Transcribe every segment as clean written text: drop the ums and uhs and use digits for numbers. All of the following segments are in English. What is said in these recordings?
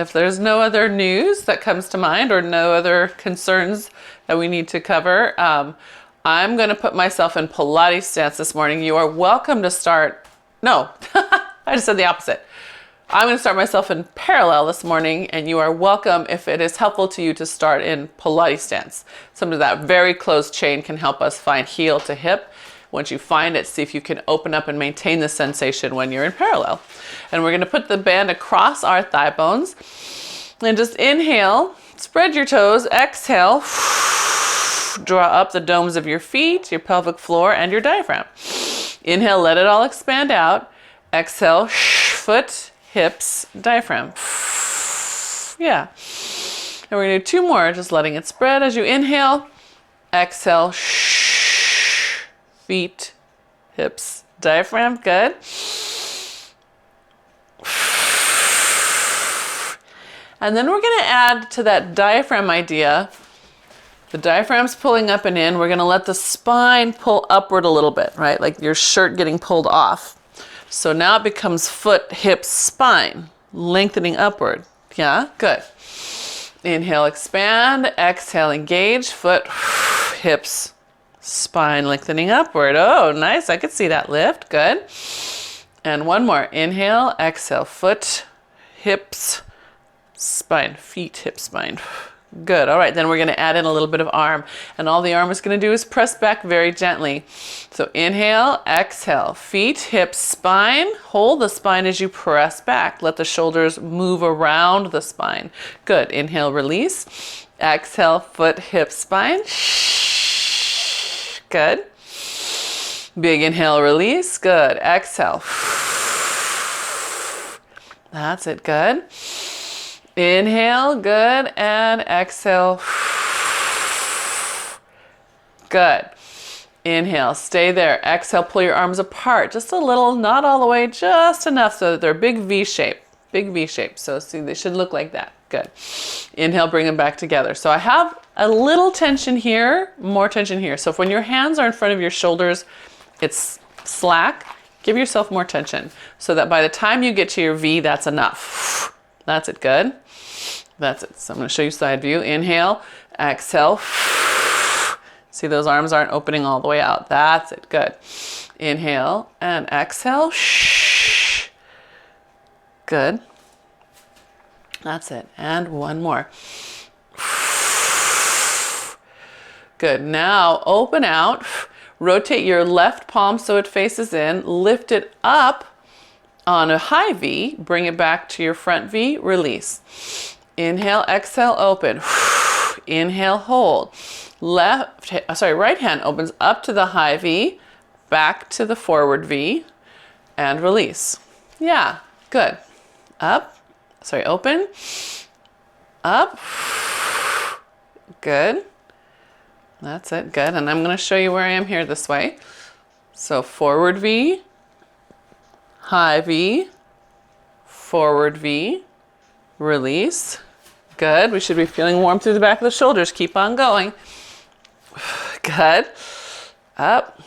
If there's no other news that comes to mind or no other concerns that we need to cover, I'm going to put myself in Pilates stance this morning. You are welcome to start. No, I just said the opposite. I'm going to start myself in parallel this morning, and you are welcome, if it is helpful to you, to start in Pilates stance. Some of that very close chain can help us find heel to hip. Once you find it, see if you can open up and maintain the sensation when you're in parallel. And we're going to put the band across our thigh bones. And just inhale, spread your toes, exhale, draw up the domes of your feet, your pelvic floor, and your diaphragm. Inhale, let it all expand out. Exhale, foot, hips, diaphragm. Yeah. And we're going to do 2 more, just letting it spread as you inhale. Exhale, feet, hips, diaphragm. Good. And then we're going to add to that diaphragm idea. The diaphragm's pulling up and in. We're going to let the spine pull upward a little bit, right? Like your shirt getting pulled off. So now it becomes foot, hips, spine, lengthening upward. Yeah, good. Inhale, expand. Exhale, engage. Foot, hips, spine, lengthening upward. Oh, nice. I could see that lift. Good. And 1 more. Inhale, exhale. Foot, hips, spine. Feet, hips, spine. Good. All right, then we're going to add in a little bit of arm. And all the arm is going to do is press back very gently. So inhale, exhale. Feet, hips, spine. Hold the spine as you press back. Let the shoulders move around the spine. Good. Inhale, release. Exhale, foot, hips, spine. Good. Big inhale, release. Good. Exhale. That's it. Good. Inhale, good, and exhale. Good. Inhale, stay there. Exhale, pull your arms apart just a little, not all the way, just enough so that they're big V shape. Big V shape. So see, they should look like that. Good. Inhale, bring them back together. So I have a little tension here, more tension here. So if when your hands are in front of your shoulders, it's slack, give yourself more tension so that by the time you get to your V, that's enough. That's it. Good. That's it. So I'm going to show you side view. Inhale, exhale. See, those arms aren't opening all the way out. That's it. Good. Inhale and exhale. Good. That's it. And 1 more. Good. Now open out. Rotate your left palm so it faces in. Lift it up on a high V, bring it back to your front V, release. Inhale, exhale, open. Inhale, hold. Right hand opens up to the high V, back to the forward V, and release. Yeah, good. Open. Up. Good. That's it, good. And I'm going to show you where I am here this way. So forward V, high V, forward V, release. Good. We should be feeling warm through the back of the shoulders. Keep on going. Good. Up.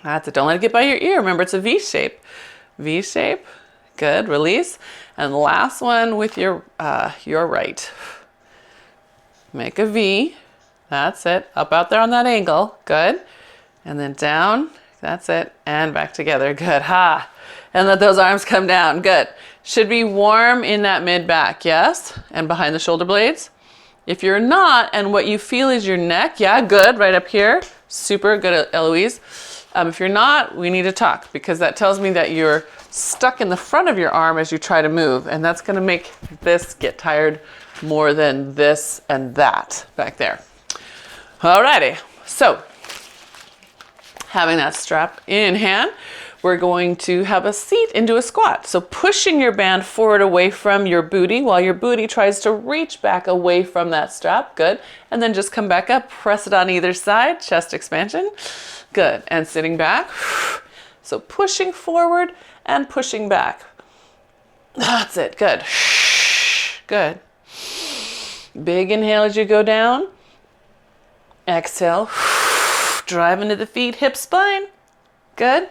That's it. Don't let it get by your ear. Remember, it's a V shape. V shape. Good. Release. And the last one with your right. Make a V. That's it. Up out there on that angle. Good. And then down. That's it. And back together. Good. Ha. And let those arms come down. Good. Should be warm in that mid back. Yes. And behind the shoulder blades. If you're not, and what you feel is your neck. Yeah. Good. Right up here. Super good, Eloise. If you're not, we need to talk because that tells me that you're stuck in the front of your arm as you try to move. And that's going to make this get tired more than this and that back there. Alrighty. So having that strap in hand, we're going to have a seat into a squat. So pushing your band forward away from your booty while your booty tries to reach back away from that strap. Good. And then just come back up, press it on either side, chest expansion. Good. And sitting back. So pushing forward and pushing back. That's it. Good. Good. Big inhale as you go down. Exhale. Drive into the feet, hip, spine. Good.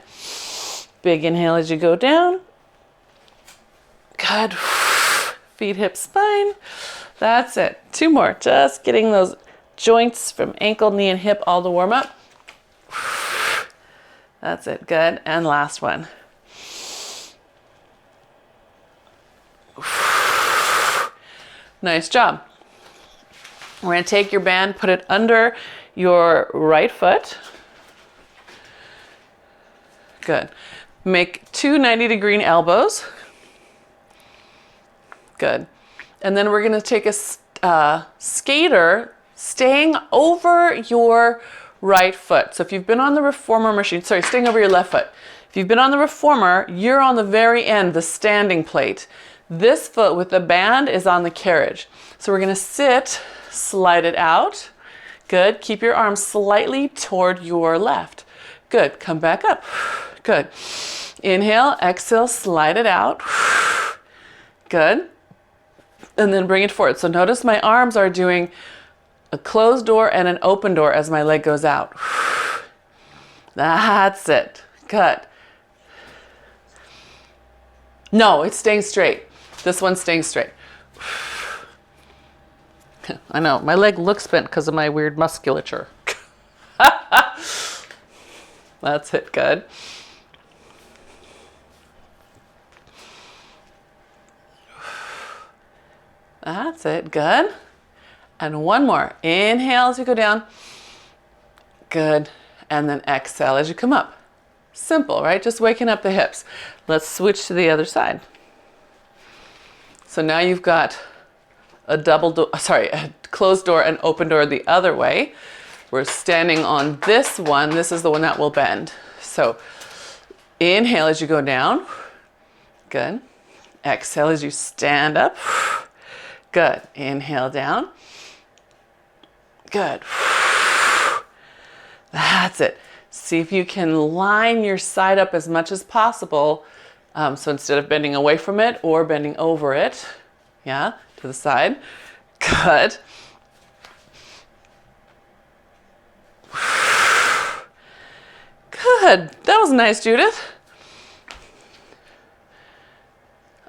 Big inhale as you go down. Good. Feet, hips, spine. That's it. 2 more. Just getting those joints from ankle, knee, and hip all to warm up. That's it. Good. And last one. Nice job. We're going to take your band, put it under your right foot. Good. Make 2 90-degree elbows. Good. And then we're going to take a skater staying over your right foot. So if you've been on the reformer machine, sorry, staying over your left foot. If you've been on the reformer, you're on the very end, the standing plate. This foot with the band is on the carriage. So we're going to sit, slide it out. Good. Keep your arms slightly toward your left. Good. Come back up. Good. Inhale, exhale, slide it out. Good. And then bring it forward. So notice my arms are doing a closed door and an open door as my leg goes out. That's it. Good. No, it's staying straight. This one's staying straight. I know, my leg looks bent because of my weird musculature. That's it. Good. That's it. Good. And one more. Inhale as you go down. Good. And then exhale as you come up. Simple, right? Just waking up the hips. Let's switch to the other side. So now you've got a closed door and open door the other way. We're standing on this one. This is the one that will bend. So inhale as you go down. Good. Exhale as you stand up. Good. Inhale down. Good. That's it. See if you can line your side up as much as possible. So instead of bending away from it or bending over it, yeah, to the side. Good. Good. That was nice, Judith.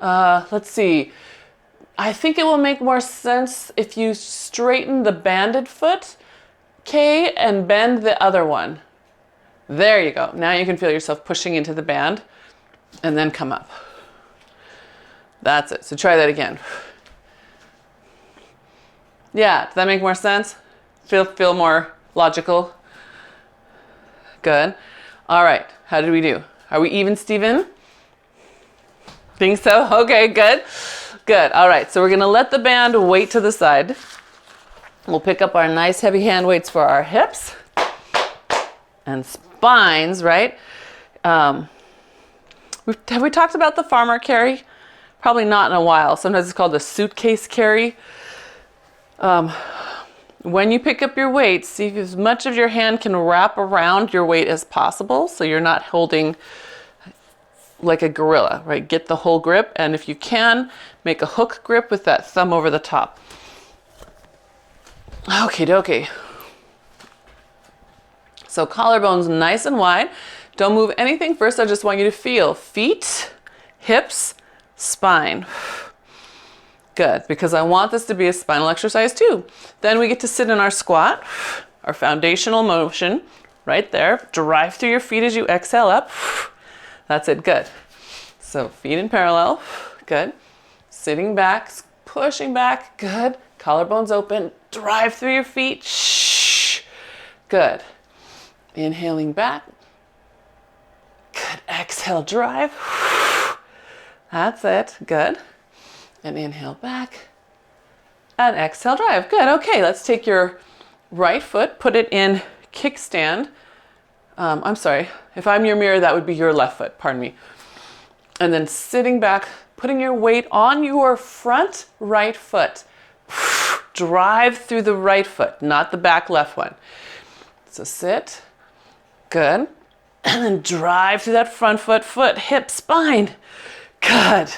Let's see. I think it will make more sense if you straighten the banded foot, okay, and bend the other one. There you go. Now you can feel yourself pushing into the band and then come up. That's it. So try that again. Yeah, does that make more sense? Feel more logical? Good. All right. How did we do? Are we even, Steven? Think so? Okay, good. Good. All right. So we're going to let the band weight to the side. We'll pick up our nice heavy hand weights for our hips and spines, right? Have we talked about the farmer carry? Probably not in a while. Sometimes it's called the suitcase carry. When you pick up your weights, see if as much of your hand can wrap around your weight as possible so you're not holding like a gorilla, right? Get the whole grip, and if you can, make a hook grip with that thumb over the top. Okie dokie. So collarbones nice and wide. Don't move anything. First, I just want you to feel feet, hips, spine. Good, because I want this to be a spinal exercise too. Then we get to sit in our squat, our foundational motion, right there. Drive through your feet as you exhale up. That's it, good. So feet in parallel, good. Sitting back, pushing back, good. Collarbones open, drive through your feet, shh. Good. Inhaling back, good. Exhale, drive. That's it, good. And inhale back, and exhale, drive. Good, okay, let's take your right foot, put it in kickstand. I'm sorry, if I'm your mirror, that would be your left foot, pardon me. And then sitting back, putting your weight on your front right foot. Drive through the right foot, not the back left one. So sit, good. And then drive through that front foot, hip, spine. Good.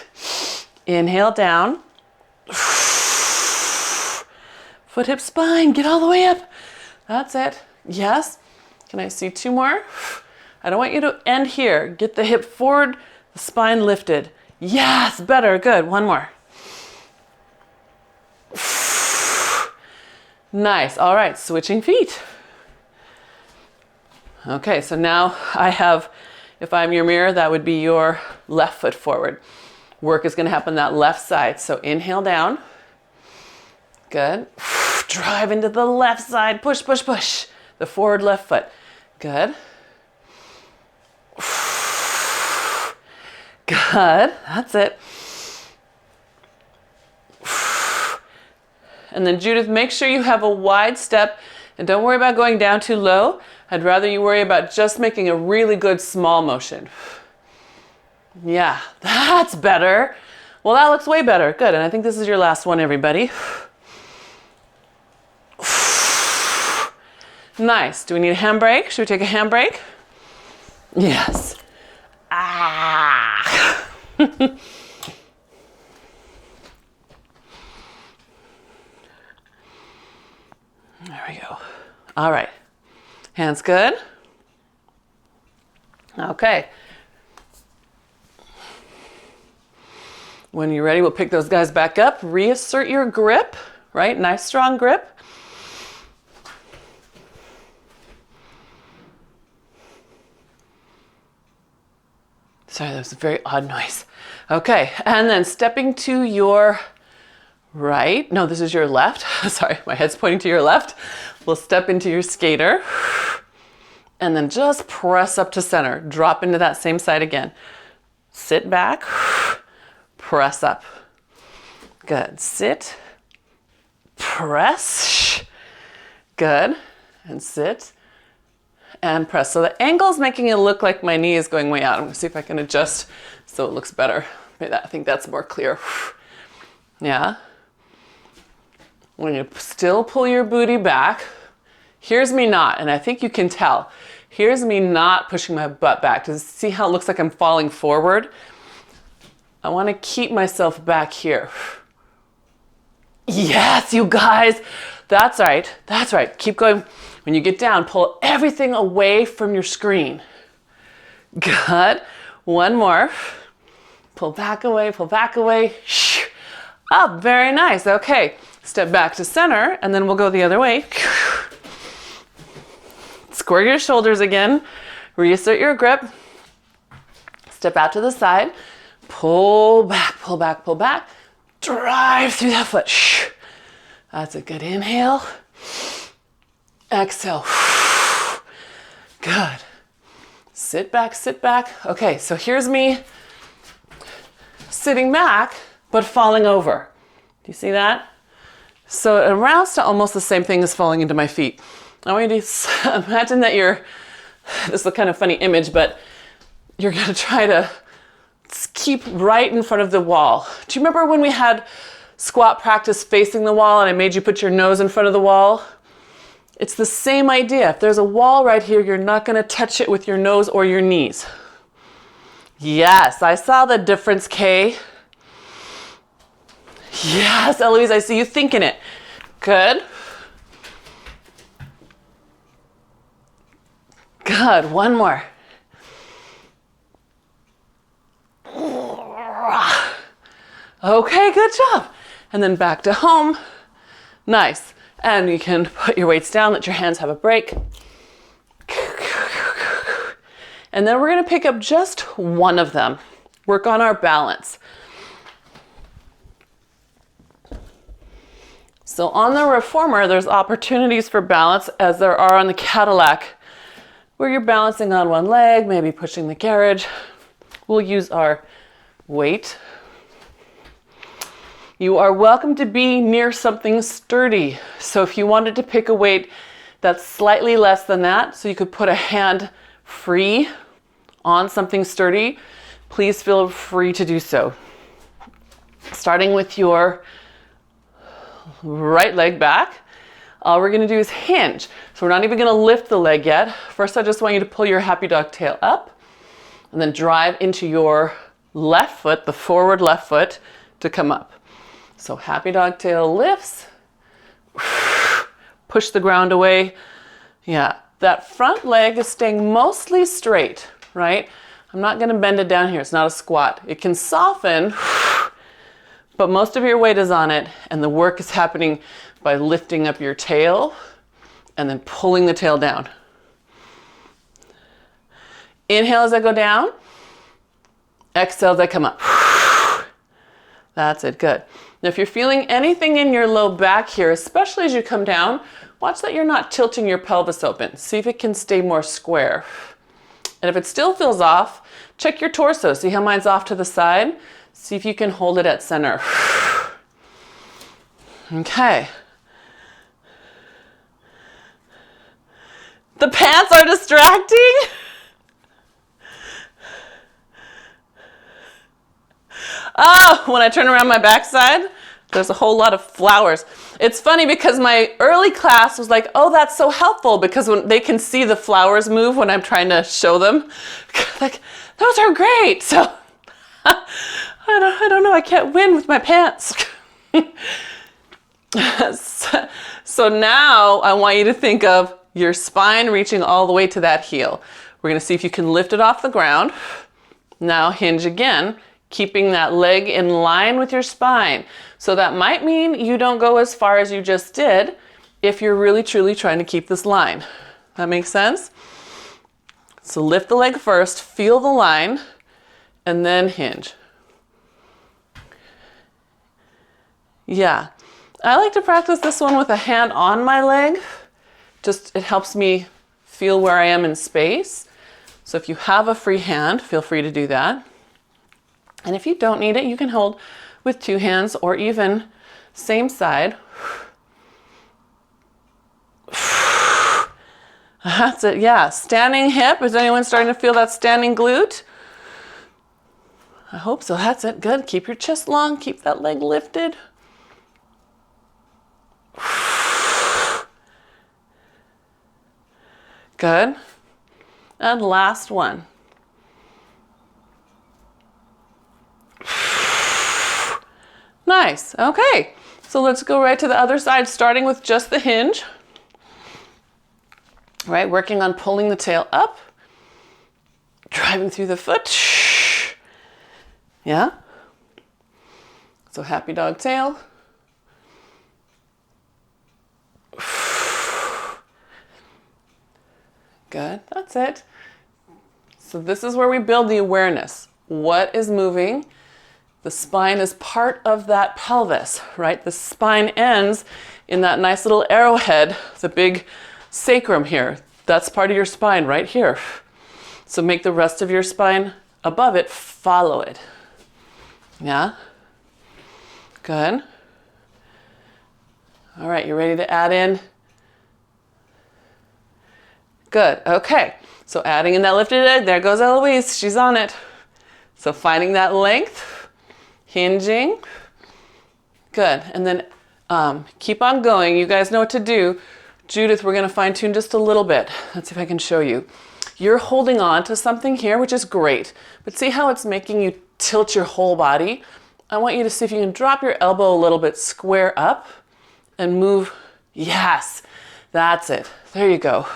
Inhale down. Foot, hip, spine, get all the way up. That's it. Yes. Can I see 2 more? I don't want you to end here. Get the hip forward, the spine lifted. Yes, better, good. 1 more. Nice. All right, switching feet. Okay, so now I have, if I'm your mirror, that would be your left foot forward. Work is going to happen that left side. So inhale down. Good. Drive into the left side. Push, push, push. The forward left foot. Good. Good. That's it. And then Judith, make sure you have a wide step and don't worry about going down too low. I'd rather you worry about just making a really good small motion. Yeah, that's better. Well, that looks way better. Good. And I think this is your last one, everybody. Nice. Do we need a handbrake? Should we take a handbrake? Yes. Ah. There we go. All right. Hands good? Okay. When you're ready, we'll pick those guys back up. Reassert your grip, right? Nice strong grip. Sorry, that was a very odd noise. Okay, and then stepping to your right. No, this is your left. Sorry, my head's pointing to your left. We'll step into your skater. And then just press up to center. Drop into that same side again. Sit back. Press up. Good. Sit. Press. Good. And sit. And press. So the angle's making it look like my knee is going way out. I'm going to see if I can adjust so it looks better. I think that's more clear. Yeah. When you still pull your booty back, here's me not, and I think you can tell. Here's me not pushing my butt back. Does see how it looks like I'm falling forward? I want to keep myself back here. Yes, you guys. That's right. That's right. Keep going. When you get down, pull everything away from your screen. Good. One more. Pull back away, pull back away. Up. Very nice. Okay. Step back to center, and then we'll go the other way. Square your shoulders again. Reassert your grip. Step out to the side. Pull back, pull back, pull back. Drive through that foot. That's a good inhale. Exhale. Good. Sit back, sit back. Okay, so here's me sitting back, but falling over. Do you see that? So it amounts to almost the same thing as falling into my feet. I want you to imagine that this is a kind of funny image, but you're going to try to keep right in front of the wall. Do you remember when we had squat practice facing the wall and I made you put your nose in front of the wall? It's the same idea. If there's a wall right here, you're not going to touch it with your nose or your knees. Yes, I saw the difference, Kay. Yes, Eloise, I see you thinking it. Good. Good. One more. Okay, good job. And then back to home. Nice. And you can put your weights down, let your hands have a break. And then we're going to pick up just one of them. Work on our balance. So on the reformer, there's opportunities for balance as there are on the Cadillac, where you're balancing on one leg, maybe pushing the carriage. We'll use our weight. You are welcome to be near something sturdy. So if you wanted to pick a weight that's slightly less than that, so you could put a hand free on something sturdy, please feel free to do so. Starting with your right leg back, all we're going to do is hinge. So we're not even going to lift the leg yet. First, I just want you to pull your happy dog tail up and then drive into your left foot, the forward left foot, to come up. So happy dog tail lifts, push the ground away. Yeah, that front leg is staying mostly straight, right? I'm not going to bend it down here. It's not a squat. It can soften, but most of your weight is on it, and the work is happening by lifting up your tail and then pulling the tail down. Inhale as I go down. Exhale as I come up. That's it, good. Now if you're feeling anything in your low back here, especially as you come down, watch that you're not tilting your pelvis open. See if it can stay more square. And if it still feels off, check your torso. See how mine's off to the side? See if you can hold it at center. Okay. The pants are distracting? Oh, when I turn around my backside, there's a whole lot of flowers. It's funny because my early class was like, oh, that's so helpful because when they can see the flowers move when I'm trying to show them. Like, those are great. So I don't know, I can't win with my pants. So now I want you to think of your spine reaching all the way to that heel. We're gonna see if you can lift it off the ground. Now hinge again, keeping that leg in line with your spine. So that might mean you don't go as far as you just did if you're really truly trying to keep this line. That makes sense? So lift the leg first, feel the line, and then hinge. Yeah, I like to practice this one with a hand on my leg. Just, it helps me feel where I am in space. So if you have a free hand, feel free to do that. And if you don't need it, you can hold with two hands or even same side. That's it, yeah. Standing hip, is anyone starting to feel that standing glute? I hope so, that's it, good. Keep your chest long, keep that leg lifted. Good. And last one. Nice, okay. So let's go right to the other side, starting with just the hinge. Right, working on pulling the tail up, driving through the foot. Yeah. So happy dog tail. Good, that's it. So this is where we build the awareness. What is moving? The spine is part of that pelvis, right? The spine ends in that nice little arrowhead, the big sacrum here. That's part of your spine right here. So make the rest of your spine above it follow it. Yeah? Good. All right, you ready to add in? Good, okay. So adding in that lifted leg, there goes Eloise, she's on it. So finding that length, hinging. Good, and then keep on going. You guys know what to do. Judith, we're gonna fine tune just a little bit. Let's see if I can show you. You're holding on to something here, which is great, but see how it's making you tilt your whole body? I want you to see if you can drop your elbow a little bit, square up, and move. Yes, that's it. There you go.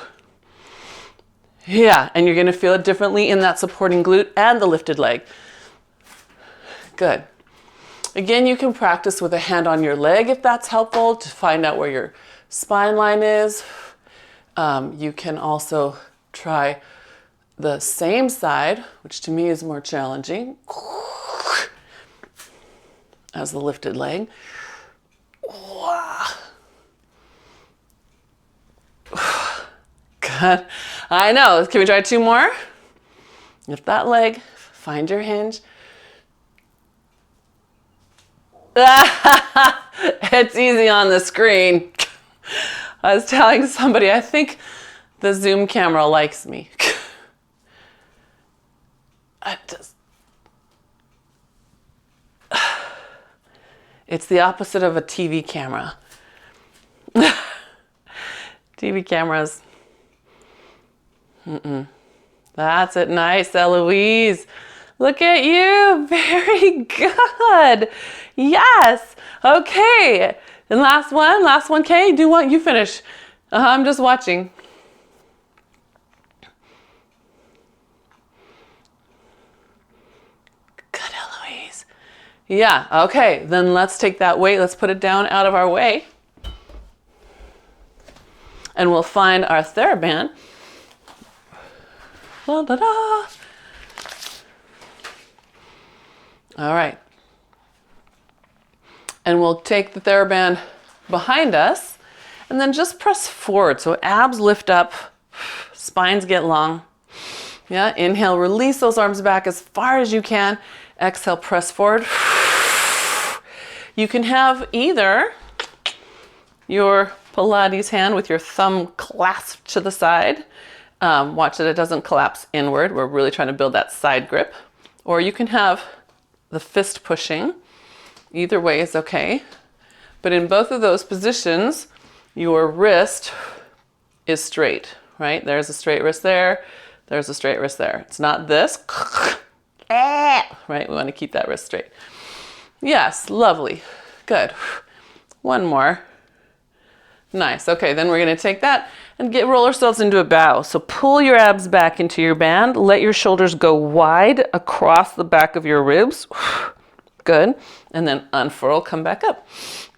Yeah, and you're gonna feel it differently in that supporting glute and the lifted leg. Good. Again, you can practice with a hand on your leg if that's helpful to find out where your spine line is. You can also try the same side, which to me is more challenging, as the lifted leg. Good. I know. Can we try two more? Lift that leg, find your hinge. It's easy on the screen. I was telling somebody, I think the Zoom camera likes me. It's the opposite of a TV camera. TV cameras. That's it. Nice, Eloise. Look at you. Very good. Yes. Okay. And last one, Kay. Do what you finish. I'm just watching. Good, Eloise. Yeah, okay, then let's take that weight, let's put it down out of our way. And we'll find our Theraband. La da da. All right. And we'll take the Theraband behind us and then just press forward. So abs lift up, spines get long. Yeah, inhale, release those arms back as far as you can. Exhale, press forward. You can have either your Pilates hand with your thumb clasped to the side. Watch that it doesn't collapse inward. We're really trying to build that side grip. Or you can have the fist pushing. Either way is okay. But in both of those positions, your wrist is straight, right? There's a straight wrist there. There's a straight wrist there. It's not this, right? We want to keep that wrist straight. Yes, lovely. Good. One more. Nice. Okay, then we're going to take that and roll ourselves into a bow. So pull your abs back into your band. Let your shoulders go wide across the back of your ribs. Good. And then unfurl, come back up.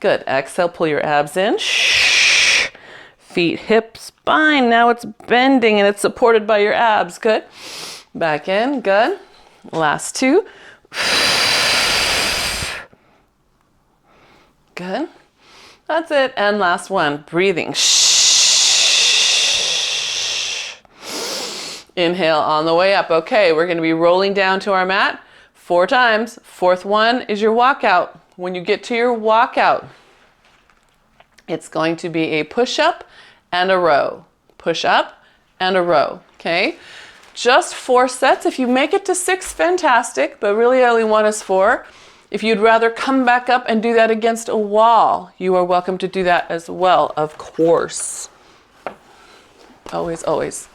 Good. Exhale, pull your abs in. Feet, hips, spine. Now it's bending and it's supported by your abs. Good. Back in. Good. Last two. Good. That's it. And last one. Breathing. Inhale on the way up. Okay, we're going to be rolling down to our mat 4 times. 4th one is your walkout. When you get to your walkout, it's going to be a push-up and a row. Push-up and a row. Okay? Just 4 sets. If you make it to 6, fantastic, but really I only want is 4. If you'd rather come back up and do that against a wall, you are welcome to do that as well, of course. Always, always.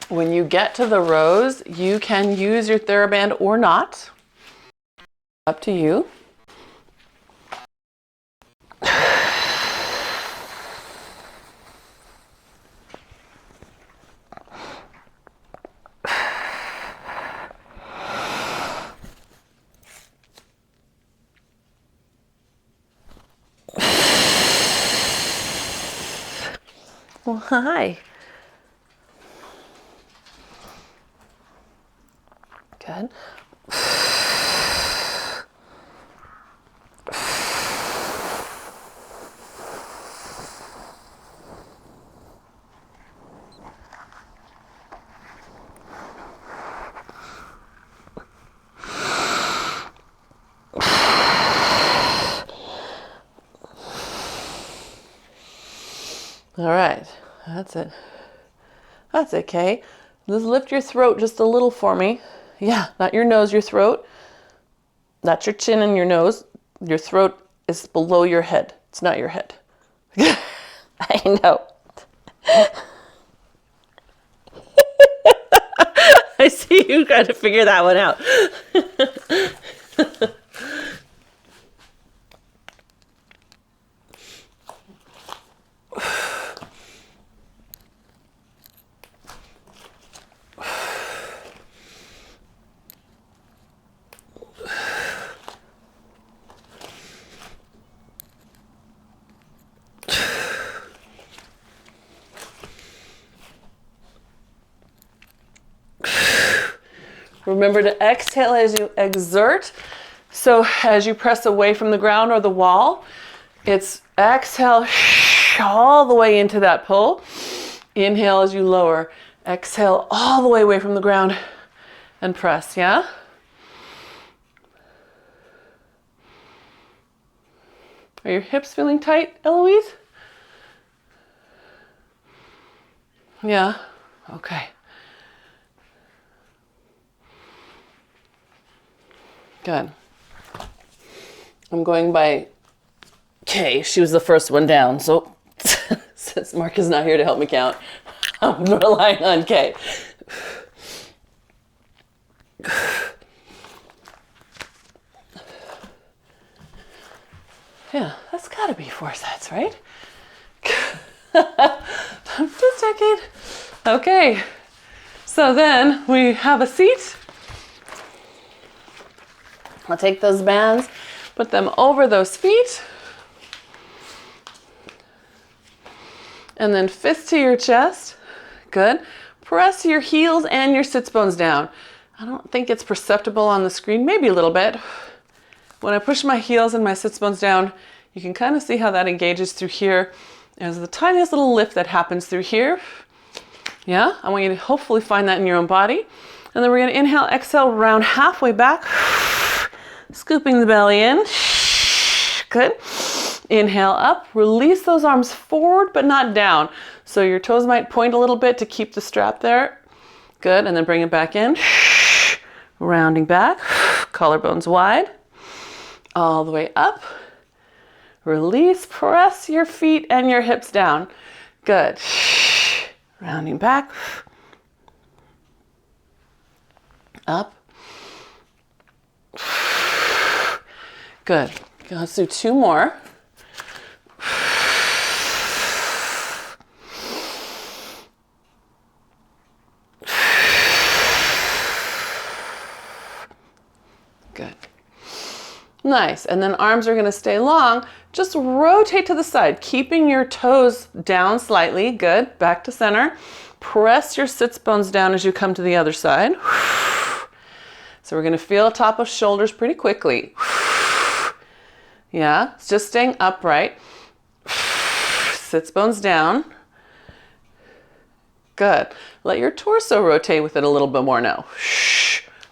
When you get to the rows, you can use your Theraband or not. Up to you. Well, hi. Good. All right, that's it. That's okay. Just lift your throat just a little for me. Yeah, not your nose, your throat. That's your chin and your nose. Your throat is below your head. It's not your head. I know. I see you got to figure that one out. Remember to exhale as you exert. So as you press away from the ground or the wall, it's exhale all the way into that pull. Inhale as you lower. Exhale all the way away from the ground and press, yeah? Are your hips feeling tight, Eloise? Yeah? Okay. Good. I'm going by Kay. She was the first one down, so since Mark is not here to help me count, I'm relying on Kay. Yeah, that's gotta be 4 sets, right? I'm just checking. Okay, so then we have a seat. I'll take those bands, put them over those feet. And then fist to your chest. Good. Press your heels and your sits bones down. I don't think it's perceptible on the screen, maybe a little bit. When I push my heels and my sits bones down, you can kind of see how that engages through here. There's the tiniest little lift that happens through here. Yeah, I want you to hopefully find that in your own body. And then we're going to inhale, exhale, round halfway back, scooping the belly in. Good. Inhale up, release those arms forward but not down. So your toes might point a little bit to keep the strap there. Good, and then bring it back in. Rounding back, collarbones wide. All the way up. Release, press your feet and your hips down. Good. Rounding back. Up. Good. Let's do two more. Good. Nice. And then arms are going to stay long. Just rotate to the side, keeping your toes down slightly. Good. Back to center. Press your sits bones down as you come to the other side. So we're going to feel top of shoulders pretty quickly. Yeah, it's just staying upright. Sits bones down. Good. Let your torso rotate with it a little bit more now.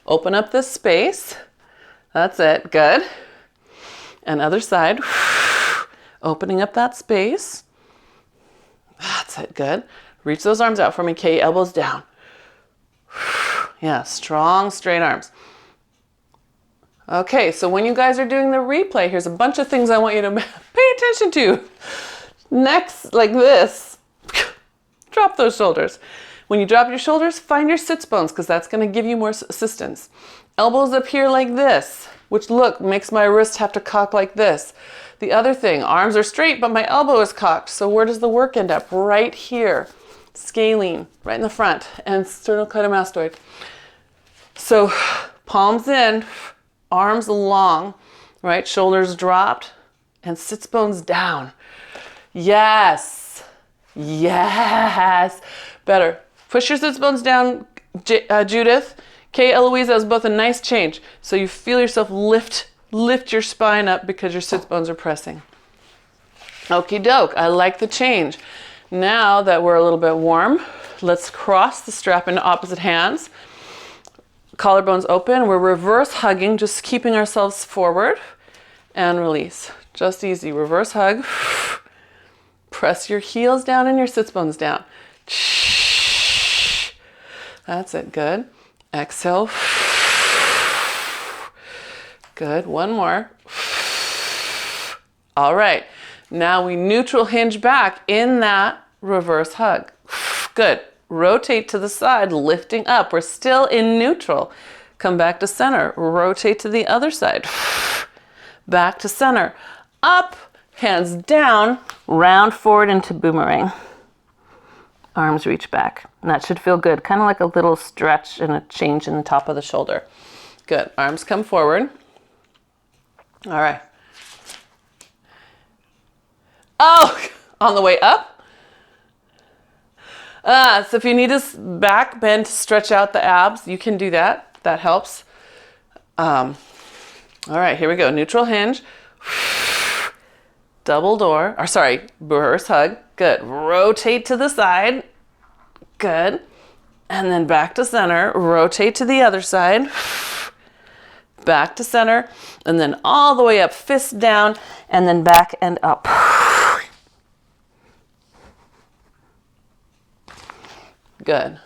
Open up this space. That's it. Good. And other side. Opening up that space. That's it. Good. Reach those arms out for me, Kate. Elbows down. Yeah, strong, straight arms. Okay, so when you guys are doing the replay, here's a bunch of things I want you to pay attention to. Next, like this, drop those shoulders. When you drop your shoulders, find your sits bones because that's going to give you more assistance. Elbows up here like this, which look, makes my wrist have to cock like this. The other thing, arms are straight, but my elbow is cocked. So where does the work end up? Right here. Scalene, right in the front, and sternocleidomastoid. So palms in, arms long, right? Shoulders dropped, and sits bones down. Yes. Yes. Better. Push your sits bones down, Judith. Kay, Eloise, that was both a nice change. So you feel yourself lift your spine up because your sits bones are pressing. Okie doke. I like the change. Now that we're a little bit warm, let's cross the strap into opposite hands. Collarbones open. We're reverse hugging, just keeping ourselves forward and release. Just easy. Reverse hug. Press your heels down and your sits bones down. That's it. Good. Exhale. Good. One more. All right. Now we neutral hinge back in that reverse hug. Good. Rotate to the side, lifting up. We're still in neutral. Come back to center. Rotate to the other side. Back to center. Up, hands down, round forward into boomerang. Arms reach back. And that should feel good. Kind of like a little stretch and a change in the top of the shoulder. Good. Arms come forward. All right. Oh, on the way up. So if you need a back bend to stretch out the abs, you can do that. That helps. All right, here we go. Neutral hinge. Double door. Or sorry, reverse hug. Good. Rotate to the side. Good. And then back to center. Rotate to the other side. Back to center. And then all the way up. Fist down. And then back and up. Good.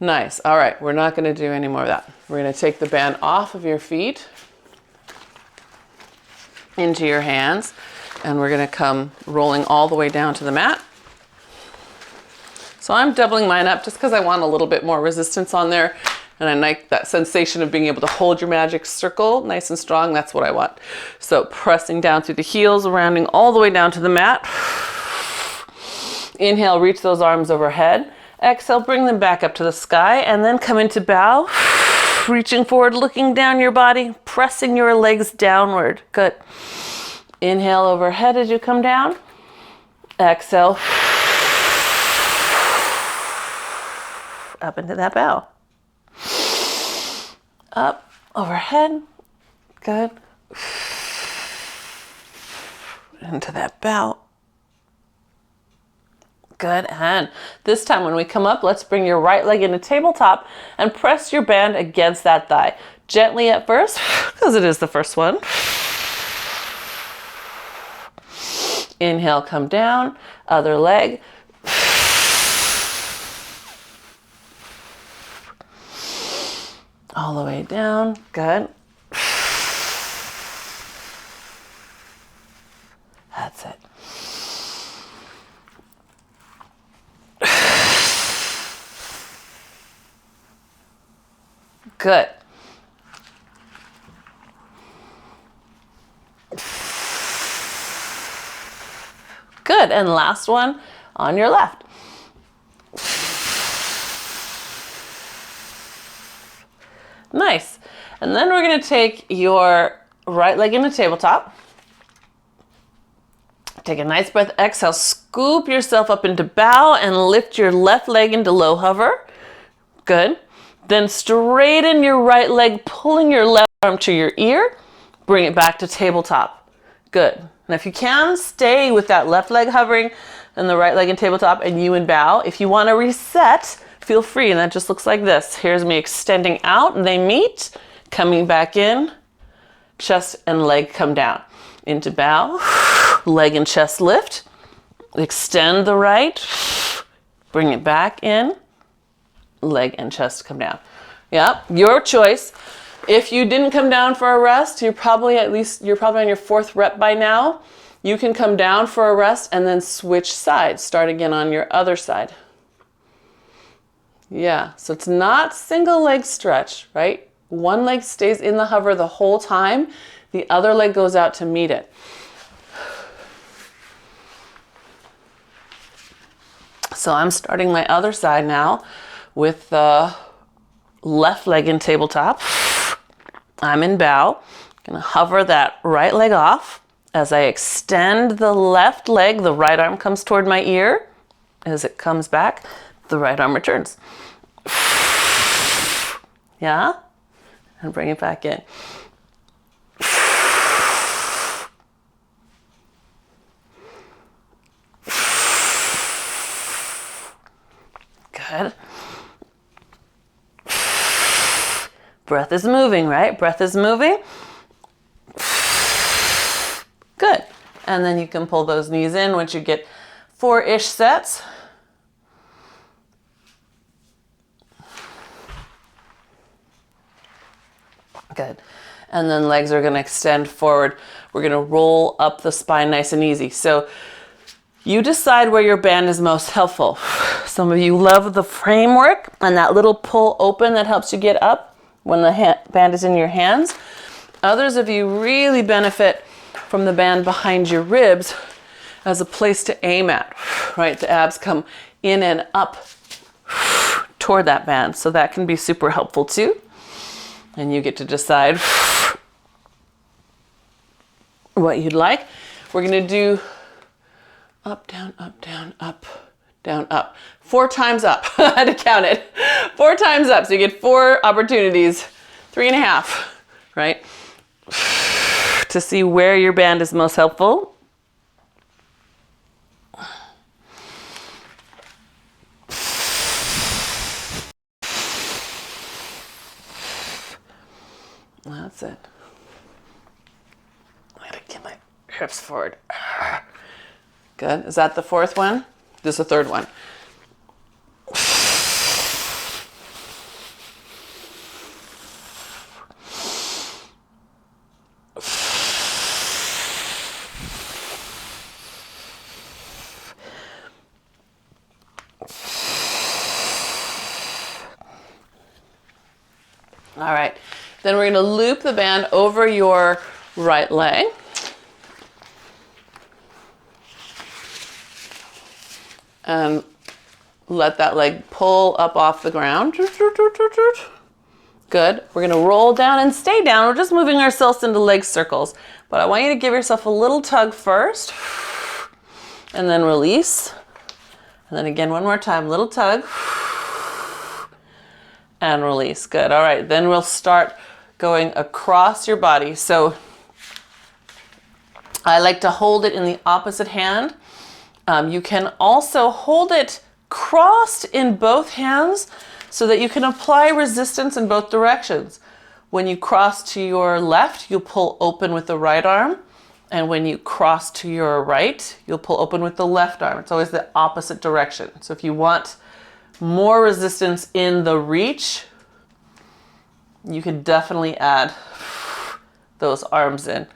Nice. All right, we're not going to do any more of that. We're going to take the band off of your feet into your hands, and we're going to come rolling all the way down to the mat. So I'm doubling mine up just because I want a little bit more resistance on there, and I like that sensation of being able to hold your magic circle nice and strong. That's what I want. So pressing down through the heels, rounding all the way down to the mat. Inhale, reach those arms overhead. Exhale, bring them back up to the sky, and then come into bow. Reaching forward, looking down your body, pressing your legs downward. Good. Inhale overhead as you come down. Exhale. Up into that bow. Up, overhead. Good. Into that bow. Good. And this time when we come up, let's bring your right leg into tabletop and press your band against that thigh. Gently at first, because it is the first one. Inhale, come down. Other leg. All the way down. Good. That's it. Good. Good. And last one on your left. Nice. And then we're going to take your right leg into tabletop. Take a nice breath. Exhale. Scoop yourself up into bow and lift your left leg into low hover. Good. Then straighten your right leg, pulling your left arm to your ear. Bring it back to tabletop. Good. And if you can, stay with that left leg hovering and the right leg in tabletop and you in bow. If you want to reset, feel free. And that just looks like this. Here's me extending out. They meet. Coming back in. Chest and leg come down. Into bow. Leg and chest lift. Extend the right. Bring it back in. Leg and chest come down. Yep, your choice. If you didn't come down for a rest, you're probably on your fourth rep by now. You can come down for a rest and then switch sides. Start again on your other side. Yeah, so it's not single leg stretch, right? One leg stays in the hover the whole time. The other leg goes out to meet it. So I'm starting my other side now with the left leg in tabletop. I'm in bow. Gonna hover that right leg off. As I extend the left leg, the right arm comes toward my ear. As it comes back, the right arm returns. Yeah? And bring it back in. Good. Breath is moving, right? Breath is moving. Good. And then you can pull those knees in once you get 4-ish sets. Good. And then legs are going to extend forward. We're going to roll up the spine nice and easy. So you decide where your band is most helpful. Some of you love the framework and that little pull open that helps you get up when the band is in your hands. Others of you really benefit from the band behind your ribs as a place to aim at, right? The abs come in and up toward that band. So that can be super helpful too. And you get to decide what you'd like. We're going to do up, down, up, down, up, down, up. 4 times up. I had to count it. 4 times up. So you get 4 opportunities. 3.5, right? To see where your band is most helpful. That's it. I'm gonna get my hips forward. Good. Is that the 4th one? This is the 3rd one. All right. Then we're going to loop the band over your right leg. And let that leg pull up off the ground. Good. We're going to roll down and stay down. We're just moving ourselves into leg circles. But I want you to give yourself a little tug first. And then release. And then again, one more time. Little tug. And release. Good. All right. Then we'll start going across your body. So I like to hold it in the opposite hand. You can also hold it crossed in both hands so that you can apply resistance in both directions. When you cross to your left, you'll pull open with the right arm. And when you cross to your right, you'll pull open with the left arm. It's always the opposite direction. So if you want more resistance in the reach, you can definitely add those arms in.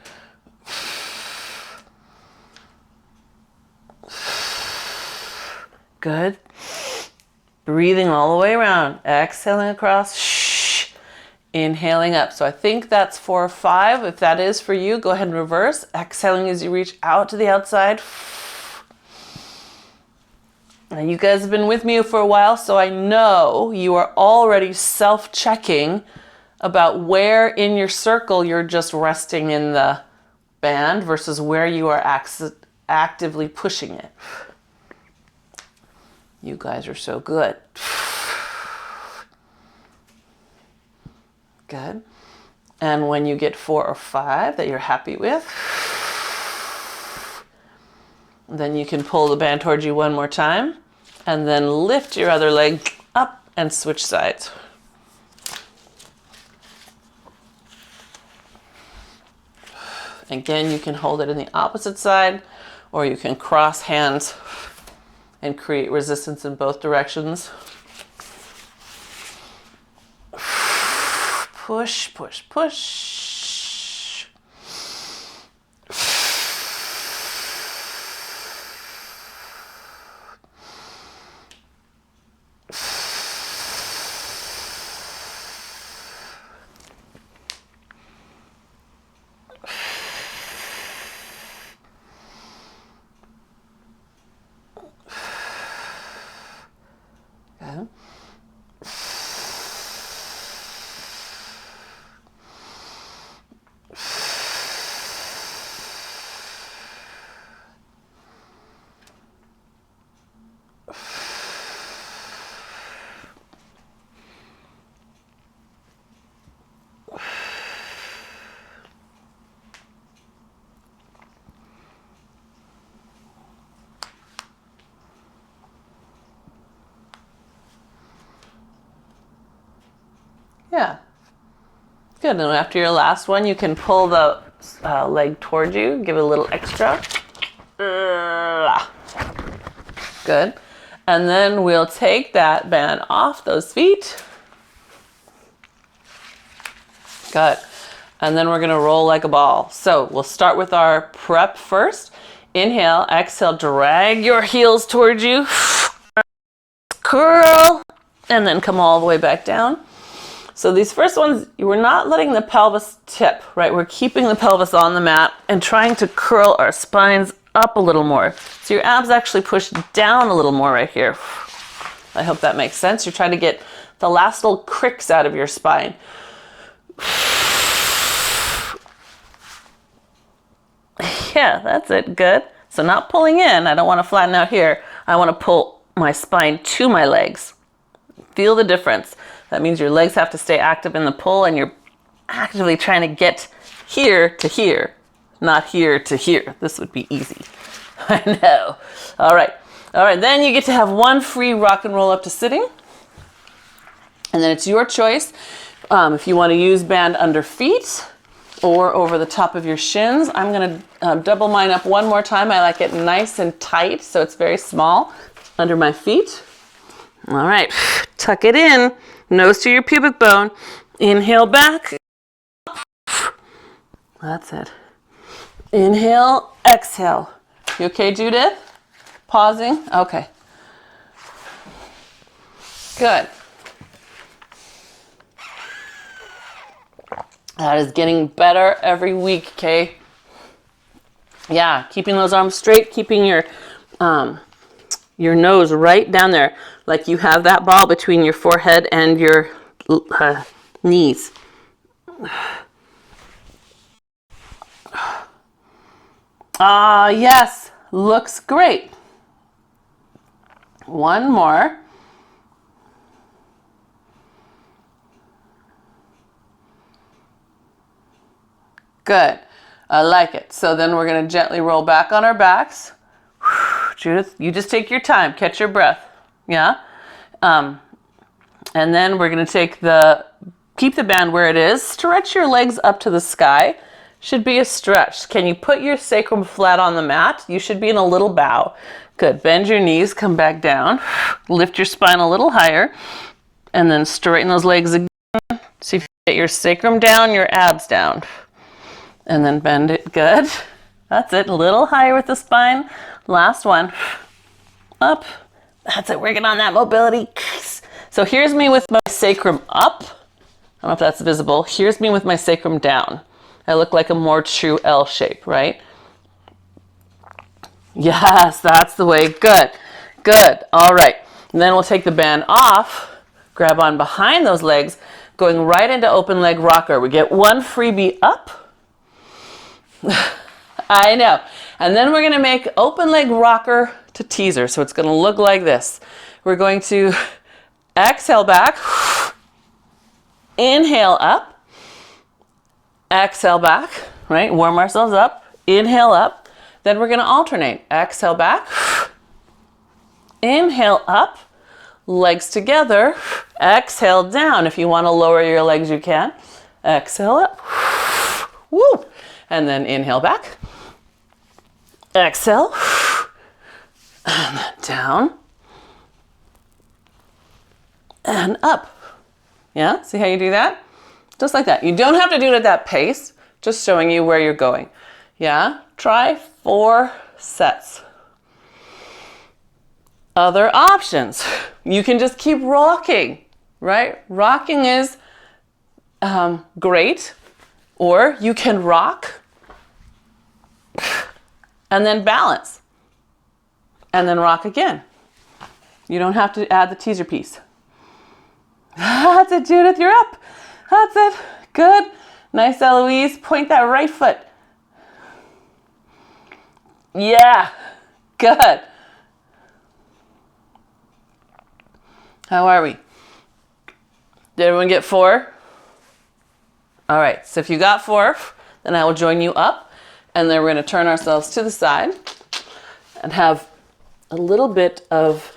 Good. Breathing all the way around. Exhaling across. Inhaling up. So I think that's 4 or 5. If that is for you, go ahead and reverse. Exhaling as you reach out to the outside. Now you guys have been with me for a while, so I know you are already self-checking about where in your circle you're just resting in the band versus where you are actively pushing it. You guys are so good. Good. And when you get 4 or 5 that you're happy with, then you can pull the band towards you one more time and then lift your other leg up and switch sides. Again, you can hold it in the opposite side, or you can cross hands and create resistance in both directions. Push, push, push. Okay. Yeah. Good. And after your last one, you can pull the leg towards you. Give it a little extra. Good. And then we'll take that band off those feet. Good. And then we're going to roll like a ball. So we'll start with our prep first. Inhale, exhale, drag your heels towards you. Curl. And then come all the way back down. So these first ones, we're not letting the pelvis tip, right? We're keeping the pelvis on the mat and trying to curl our spines up a little more. So your abs actually push down a little more right here. I hope that makes sense. You're trying to get the last little cricks out of your spine. Yeah, that's it. Good. So not pulling in. I don't want to flatten out here. I want to pull my spine to my legs. Feel the difference. That means your legs have to stay active in the pull and you're actively trying to get here to here, not here to here. This would be easy. I know. All right. All right. Then you get to have one free rock and roll up to sitting. And then it's your choice if you want to use band under feet or over the top of your shins. I'm going to double mine up one more time. I like it nice and tight, so it's very small under my feet. All right. Tuck it in. Nose to your pubic bone. Inhale back. That's it. Inhale, exhale. You okay, Judith? Pausing? Okay. Good. That is getting better every week, Kay. Yeah, keeping those arms straight, keeping your your nose right down there, like you have that ball between your forehead and your knees. Ah, yes, looks great. One more. Good. I like it. So then we're going to gently roll back on our backs. Judith, you just take your time. Catch your breath. Yeah? And then we're going to keep the band where it is. Stretch your legs up to the sky. Should be a stretch. Can you put your sacrum flat on the mat? You should be in a little bow. Good. Bend your knees. Come back down. Lift your spine a little higher. And then straighten those legs again. See if you get your sacrum down, your abs down. And then bend it. Good. That's it. A little higher with the spine. Last one. Up. That's it. Working on that mobility. So here's me with my sacrum up. I don't know if that's visible. Here's me with my sacrum down. I look like a more true L shape, right? Yes, that's the way. Good. Good. All right. And then we'll take the band off, grab on behind those legs, going right into open leg rocker. We get one freebie up. I know. And then we're going to make open leg rocker to teaser. So it's going to look like this. We're going to exhale back, inhale up, exhale back, right? Warm ourselves up, inhale up. Then we're going to alternate. Exhale back, inhale up, legs together, exhale down. If you want to lower your legs, you can. Exhale up. Woo! And then inhale back. Exhale. And then down. And up. Yeah? See how you do that? Just like that. You don't have to do it at that pace. Just showing you where you're going. Yeah? Try 4 sets. Other options. You can just keep rocking, right? Rocking is great. Or you can rock and then balance and then rock again. You don't have to add the teaser piece. That's it, Judith, you're up. That's it. Good. Nice, Eloise. Point that right foot. Yeah. Good. How are we? Did everyone get 4? All right, so if you got 4, then I will join you up, and then we're going to turn ourselves to the side and have a little bit of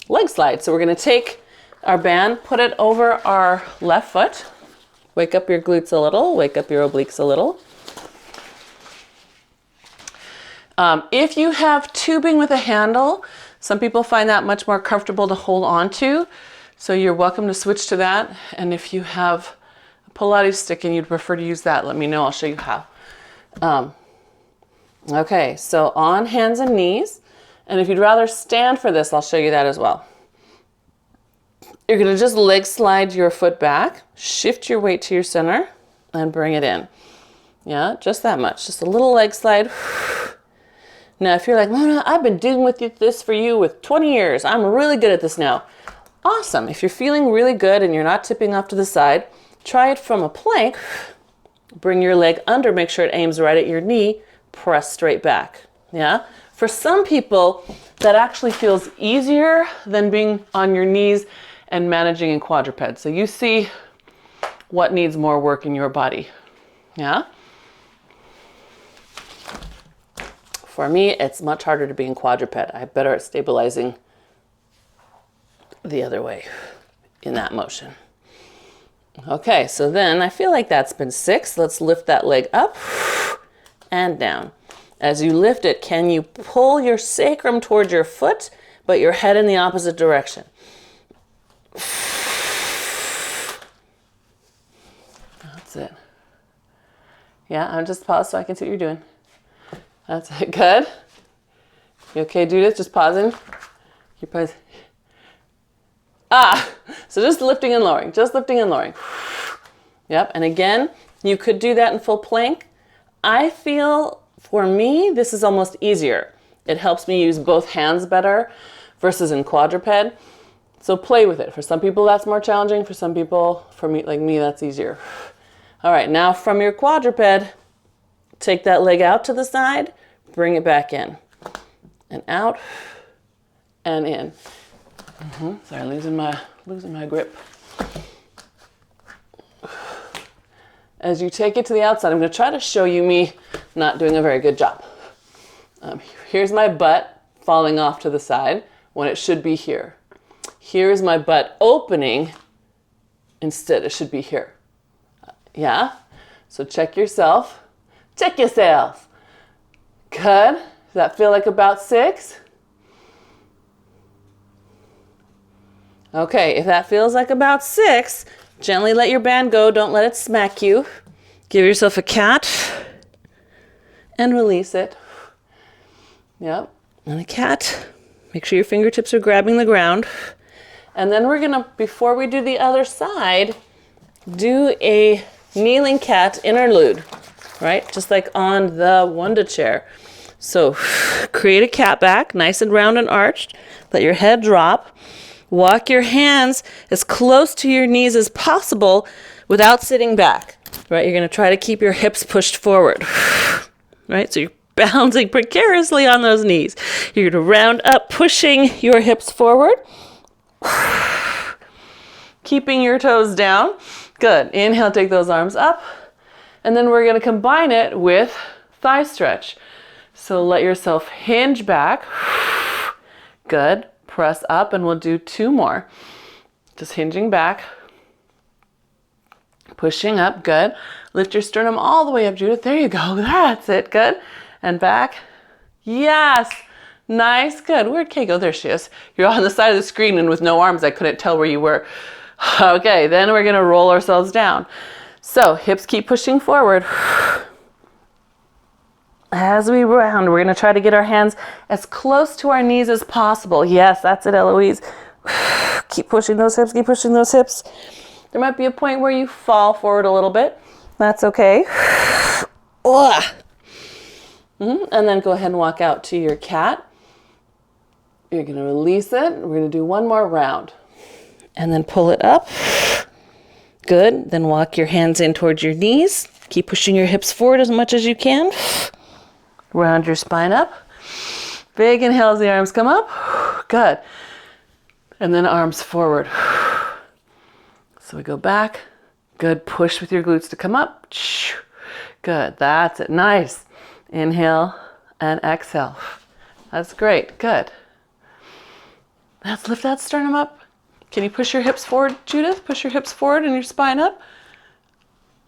leg slide. So we're going to take our band, put it over our left foot, wake up your glutes a little, wake up your obliques a little. If you have tubing with a handle, some people find that much more comfortable to hold on to. So you're welcome to switch to that. And if you have a Pilates stick and you'd prefer to use that, let me know. I'll show you how. Okay, so on hands and knees. And if you'd rather stand for this, I'll show you that as well. You're going to just leg slide your foot back, shift your weight to your center, and bring it in. Yeah, just that much. Just a little leg slide. Now, if you're like, Mona, I've been doing this for you with 20 years. I'm really good at this now. Awesome. If you're feeling really good and you're not tipping off to the side, try it from a plank. Bring your leg under, make sure it aims right at your knee, press straight back. Yeah? For some people, that actually feels easier than being on your knees and managing in quadruped. So you see what needs more work in your body. Yeah? For me, it's much harder to be in quadruped. I'm better at stabilizing the other way in that motion. Okay, so then I feel like that's been 6. Let's lift that leg up and down. As you lift it, can you pull your sacrum towards your foot, but your head in the opposite direction? That's it. Yeah, I'm just pause so I can see what you're doing. That's it. Good. You okay, Judith? Just pausing. You're pausing. So just lifting and lowering, just lifting and lowering. Yep, and again, you could do that in full plank. I feel For me, this is almost easier. It helps me use both hands better versus in quadruped. So play with it. For some people, that's more challenging. For some people, for me, like me, that's easier. All right, now from your quadruped, take that leg out to the side, bring it back in. And out and in. Sorry, losing my grip. As you take it to the outside, I'm going to try to show you me not doing a very good job. Here's my butt falling off to the side when it should be here. Here's my butt opening. Instead, it should be here. Yeah? So check yourself. Check yourself. Good. Does that feel like about 6? Okay, if that feels like about 6, gently let your band go. Don't let it smack you. Give yourself a cat and release it. Yep, and a cat. Make sure your fingertips are grabbing the ground. And then we're gonna, before we do the other side, do a kneeling cat interlude, right? Just like on the Wunda chair. So create a cat back, nice and round and arched. Let your head drop. Walk your hands as close to your knees as possible without sitting back, right? You're gonna try to keep your hips pushed forward, right? So you're balancing precariously on those knees. You're gonna round up, pushing your hips forward. Keeping your toes down. Good. Inhale, take those arms up. And then we're going to combine it with thigh stretch. So let yourself hinge back. Good. Press up, and we'll do 2 more. Just hinging back. Pushing up. Good. Lift your sternum all the way up, Judith. There you go. That's it. Good. And back. Yes. Nice, good. Where'd Kay go? There she is. You're on the side of the screen and with no arms. I couldn't tell where you were. Okay, then we're gonna roll ourselves down. So hips keep pushing forward. As we round, we're gonna try to get our hands as close to our knees as possible. Yes, that's it, Eloise. Keep pushing those hips, keep pushing those hips. There might be a point where you fall forward a little bit. That's okay. And then go ahead and walk out to your cat. You're going to release it. We're going to do 1 more round. And then pull it up. Good. Then walk your hands in towards your knees. Keep pushing your hips forward as much as you can. Round your spine up. Big inhale as the arms come up. Good. And then arms forward. So we go back. Good. Push with your glutes to come up. Good. That's it. Nice. Inhale and exhale. That's great. Good. Let's lift that sternum up. Can you push your hips forward, Judith? Push your hips forward and your spine up.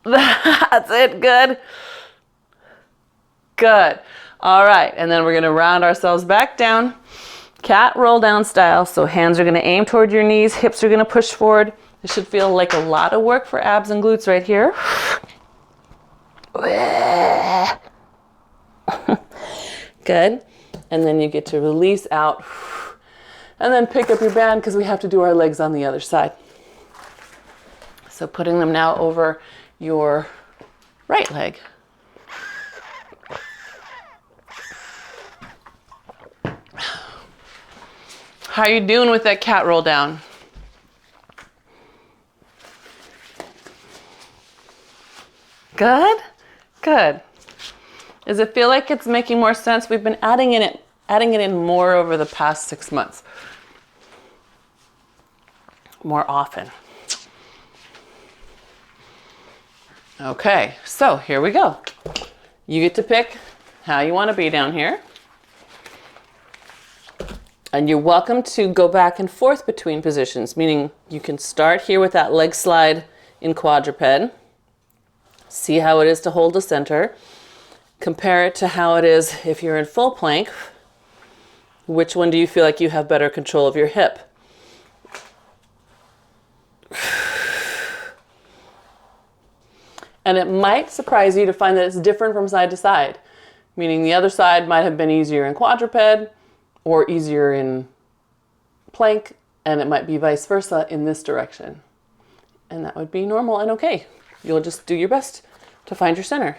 That's it. Good. Good. All right. And then we're going to round ourselves back down. Cat roll down style. So hands are going to aim toward your knees. Hips are going to push forward. This should feel like a lot of work for abs and glutes right here. Good. And then you get to release out. And then pick up your band because we have to do our legs on the other side. So putting them now over your right leg. How are you doing with that cat roll down? Good? Good. Does it feel like it's making more sense? We've been adding it in more over the past 6 months. More often. Okay, so here we go. You get to pick how you want to be down here. And you're welcome to go back and forth between positions, meaning you can start here with that leg slide in quadruped. See how it is to hold the center. Compare it to how it is if you're in full plank. Which one do you feel like you have better control of your hip? And it might surprise you to find that it's different from side to side, meaning the other side might have been easier in quadruped or easier in plank, and it might be vice versa in this direction. And that would be normal and okay. You'll just do your best to find your center.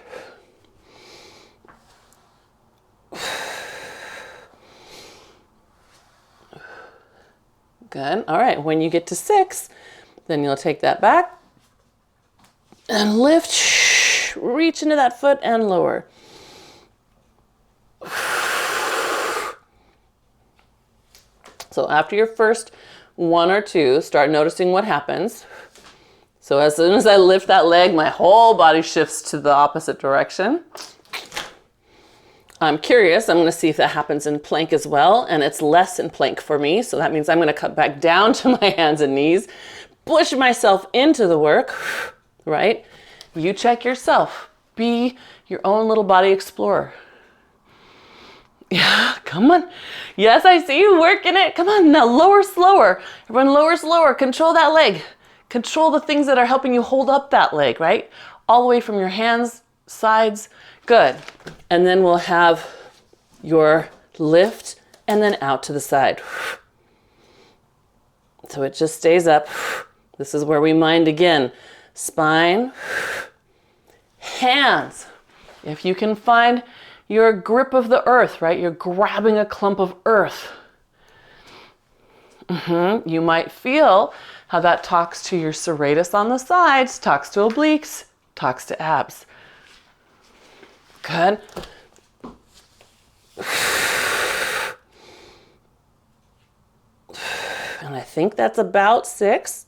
Good. All right. When you get to 6, then you'll take that back and lift. Reach into that foot and lower. So after your first 1 or 2, start noticing what happens. So as soon as I lift that leg, my whole body shifts to the opposite direction. I'm curious, I'm going to see if that happens in plank as well, and it's less in plank for me, so that means I'm going to cut back down to my hands and knees, push myself into the work, right? You check yourself. Be your own little body explorer. Yeah, come on. Yes, I see you working it. Come on, now lower slower. Everyone lower slower. Control that leg. Control the things that are helping you hold up that leg, right? All the way from your hands, sides. Good. And then we'll have your lift and then out to the side. So it just stays up. This is where we mind again. Spine, hands. If you can find your grip of the earth, right? You're grabbing a clump of earth. You might feel how that talks to your serratus on the sides, talks to obliques, talks to abs. Good. And I think that's about 6.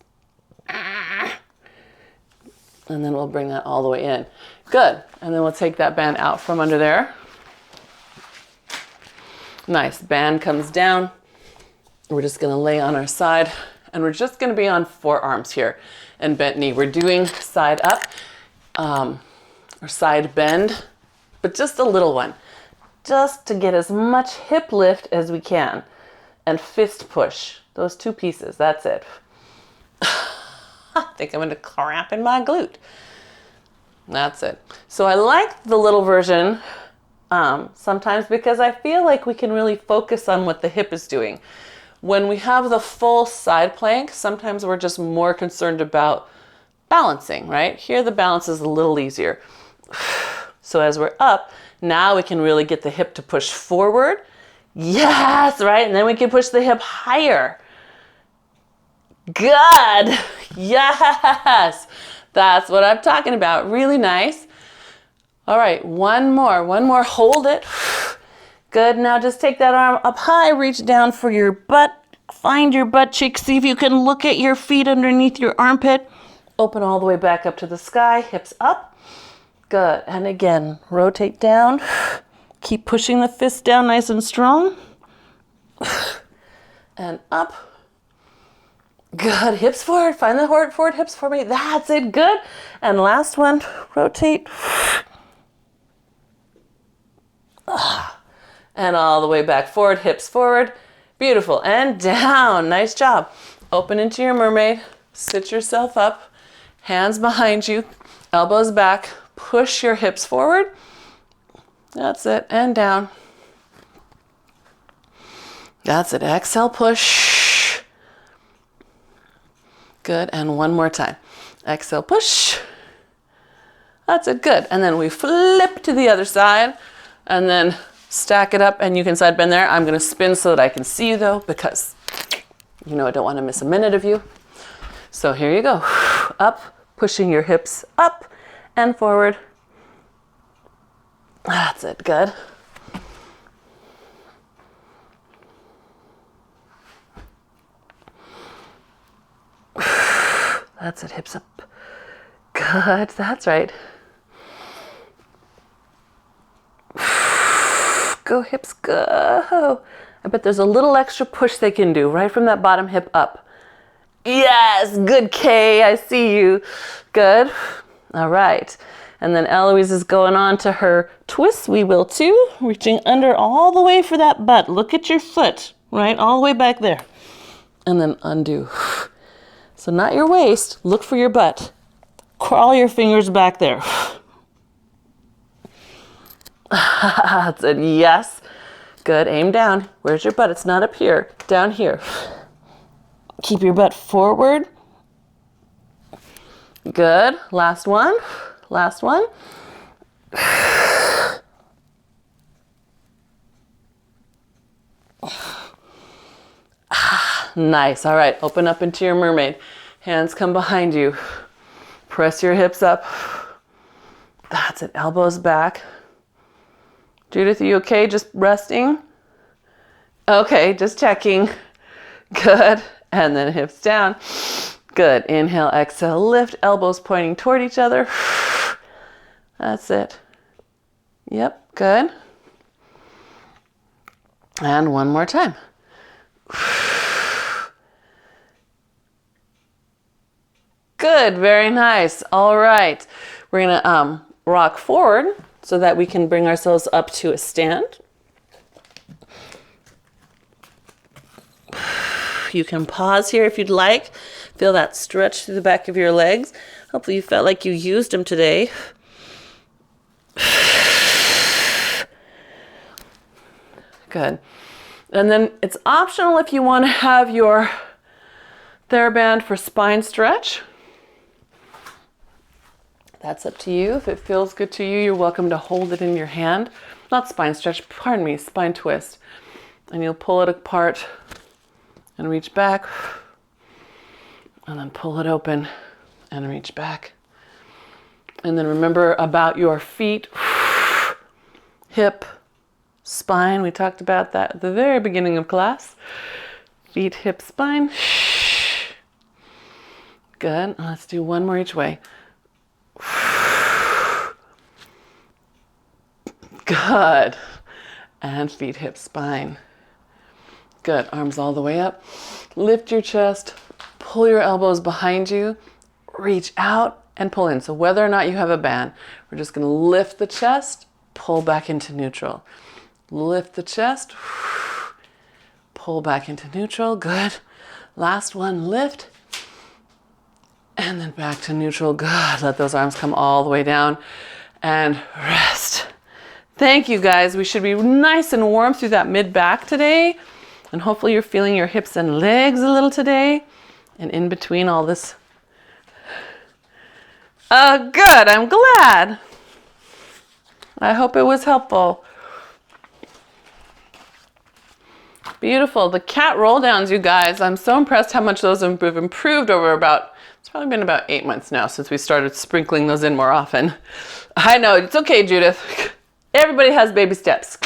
And then we'll bring that all the way in. Good. And then we'll take that band out from under there. Nice. Band comes down. We're just going to lay on our side. And we're just going to be on forearms here and bent knee. We're doing side up or side bend, but just a little one. Just to get as much hip lift as we can. And fist push. Those 2 pieces. That's it. I think I'm going to cramp in my glute. That's it. So I like the little version sometimes because I feel like we can really focus on what the hip is doing. When we have the full side plank, sometimes we're just more concerned about balancing, right? Here the balance is a little easier. So as we're up, now we can really get the hip to push forward. Yes, right? And then we can push the hip higher. Good. Yes. That's what I'm talking about. Really nice. All right, one more. Hold it. Good. Now just take that arm up high, reach down for your butt. Find your butt cheek. See if you can look at your feet underneath your armpit. Open all the way back up to the sky. Hips up. Good. And again, rotate down. Keep pushing the fist down nice and strong. And up. Good. Hips forward. Find the forward hips for me. That's it. Good. And last one. Rotate. And all the way back forward. Hips forward. Beautiful. And down. Nice job. Open into your mermaid. Sit yourself up. Hands behind you. Elbows back. Push your hips forward. That's it. And down. That's it. Exhale, push. Good. And one more time. Exhale, push. That's it. Good. And then we flip to the other side and then stack it up and you can side bend there. I'm going to spin so that I can see you though, because you know I don't want to miss a minute of you. So here you go. Up, pushing your hips up and forward. That's it. Good. That's it. Hips up. Good. That's right. Go hips, go. I bet there's a little extra push they can do right from that bottom hip up. Yes, good Kay, I see you. Good. All right. And then Eloise is going on to her twist. We will too. Reaching under all the way for that butt. Look at your foot, right? All the way back there. And then undo. So not your waist. Look for your butt. Crawl your fingers back there. That's it. Yes. Good. Aim down. Where's your butt? It's not up here. Down here. Keep your butt forward. Good. Last one. Last one. Nice. All right, open up into your mermaid. Hands come behind you. Press your hips up. That's it, elbows back. Judith, are you okay? Just resting? Okay, just checking. Good. And then hips down. Good. Inhale, exhale, lift. Elbows pointing toward each other. That's it. Yep, good. And one more time. Good, very nice. All right. We're gonna rock forward so that we can bring ourselves up to a stand. You can pause here if you'd like. Feel that stretch through the back of your legs. Hopefully you felt like you used them today. Good. And then it's optional if you want to have your Theraband for spine stretch. That's up to you. If it feels good to you, you're welcome to hold it in your hand. Not spine stretch, pardon me, spine twist. And you'll pull it apart and reach back. And then pull it open and reach back. And then remember about your feet, hip, spine. We talked about that at the very beginning of class. Feet, hip, spine. Good. Let's do one more each way. Good. And feet, hip, spine. Good. Arms all the way up. Lift your chest. Pull your elbows behind you. Reach out and pull in. So whether or not you have a band, we're just going to lift the chest, pull back into neutral. Lift the chest, pull back into neutral. Good. Last one, lift. And then back to neutral. Good. Let those arms come all the way down and rest. Thank you, guys. We should be nice and warm through that mid-back today. And hopefully you're feeling your hips and legs a little today. And in between all this. Good. I'm glad. I hope it was helpful. Beautiful. The cat roll downs, you guys. I'm so impressed how much those have improved over it's probably been about 8 months now since we started sprinkling those in more often. I know. It's okay, Judith. Everybody has baby steps.